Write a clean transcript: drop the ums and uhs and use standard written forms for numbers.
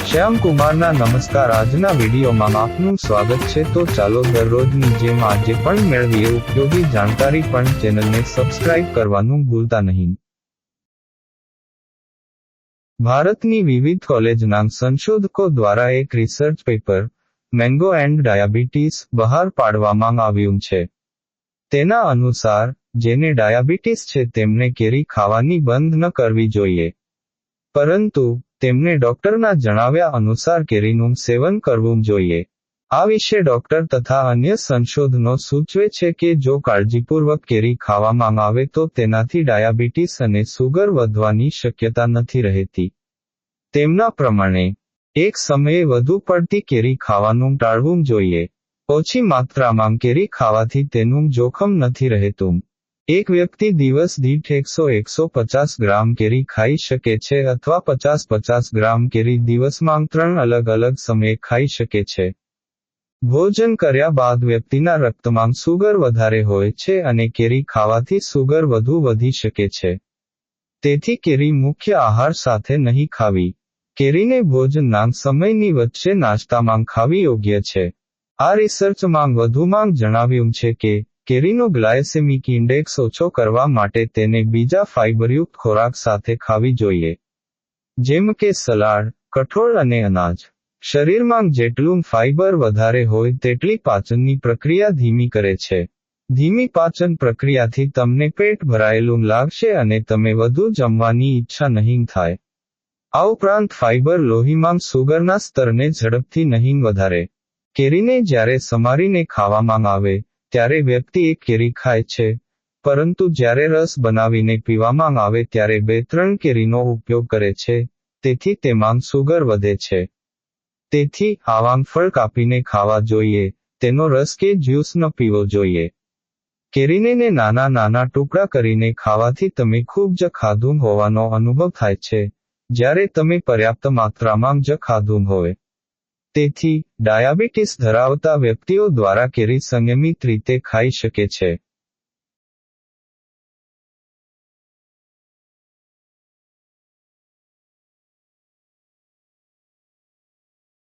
શ્યામ કુમારના નમસ્કાર. આજના વિડીયોમાં આપનું સ્વાગત છે. તો ચાલો દરરોજની જેમ આજે પણ મેળવીએ ઉપયોગી જાણકારી, પણ ચેનલને સબસ્ક્રાઇબ કરવાનું ભૂલતા નહીં. ભારતની વિવિધ કોલેજના સંશોધકો દ્વારા એક research paper, mango and diabetes, બહાર પાડવામાં આવ્યું છે. તેના અનુસાર, જેને ડાયાબિટીસ છે તેમને કેરી ખાવાની બંધ ન કરવી જોઈએ. પરંતુ, તેમને ડોક્ટરના જણાવ્યા અનુસાર કેરીનું સેવન કરવું જોઈએ. આ વિશે ડોક્ટર તથા અન્ય સંશોધનો સૂચવે છે કે જો કાળજીપૂર્વક કેરી ખાવામાં આવે તો તેનાથી ડાયાબિટીસ અને સુગર વધવાની શક્યતા નથી રહેતી. તેમના પ્રમાણે, એક સમયે વધુ પડતી કેરી ખાવાનું ટાળવું જોઈએ. ઓછી માત્રામાં કેરી ખાવાથી તેનું જોખમ નથી રહેતું. એક વ્યક્તિ દિવસ દીઠ 100-150 ગ્રામ કેરી ખાઈ શકે છે અથવા 50-50 ગ્રામ કેરી દિવસમાં 3 અલગ અલગ સમયે ખાઈ શકે છે. ભોજન કર્યા બાદ વ્યક્તિના રક્તમાં સુગર વધારે હોય છે અને કેરી ખાવાથી સુગર વધુ વધી શકે છે. તેથી કેરી મુખ્ય આહાર સાથે નહીં ખાવી. કેરીને ભોજનના સમયની વચ્ચે નાસ્તામાં ખાવી યોગ્ય છે. આ રિસર્ચમાં વધુમાં જણાવ્યું છે કે, કેરીનો ગ્લાયસેમિક ઇન્ડેક્સ ઓછો કરવા માટે તેને બીજા ફાઇબરયુક્ત ખોરાક સાથે ખાવી જોઈએ. જેમ કે સલાડ, કઠોળ અને અનાજ. શરીરમાં જેટલું ફાઇબર વધારે હોય તેટલી પાચનની પ્રક્રિયા ધીમી કરે છે. ધીમી પાચન પ્રક્રિયાથી તમને પેટ ભરાયેલું લાગશે અને તમે વધુ જમવાની ઈચ્છા નહીં થાય. આ ઉપરાંત ફાઇબર લોહીમાં સુગરના સ્તરને ઝડપથી નહીં વધારે. કેરીને જ્યારે સમારીને ખાવામાં આવે, ત્યારે વ્યક્તિ એક કેરી ખાય છે, પરંતુ જ્યારે રસ બનાવીને પીવામાં આવે ત્યારે 2-3 કેરીનો ઉપયોગ કરે છે, તેથી તેમાં સુગર વધે છે. તેથી, આવાં ફળ કાપીને ખાવા જોઈએ, તેનો રસ કે જ્યુસ ન પીવો જોઈએ. કેરીને નાના નાના ટુકડા કરીને ખાવાથી તમે ખૂબ જ ખાધું હોવાનો અનુભવ થાય છે, જ્યારે તમે પર્યાપ્ત માત્રામાં જ ખાધું હોય. તેથી, ડાયાબિટીસ ધરાવતા વ્યક્તિઓ દ્વારા કેરી સંયમિત રીતે ખાઈ શકે છે.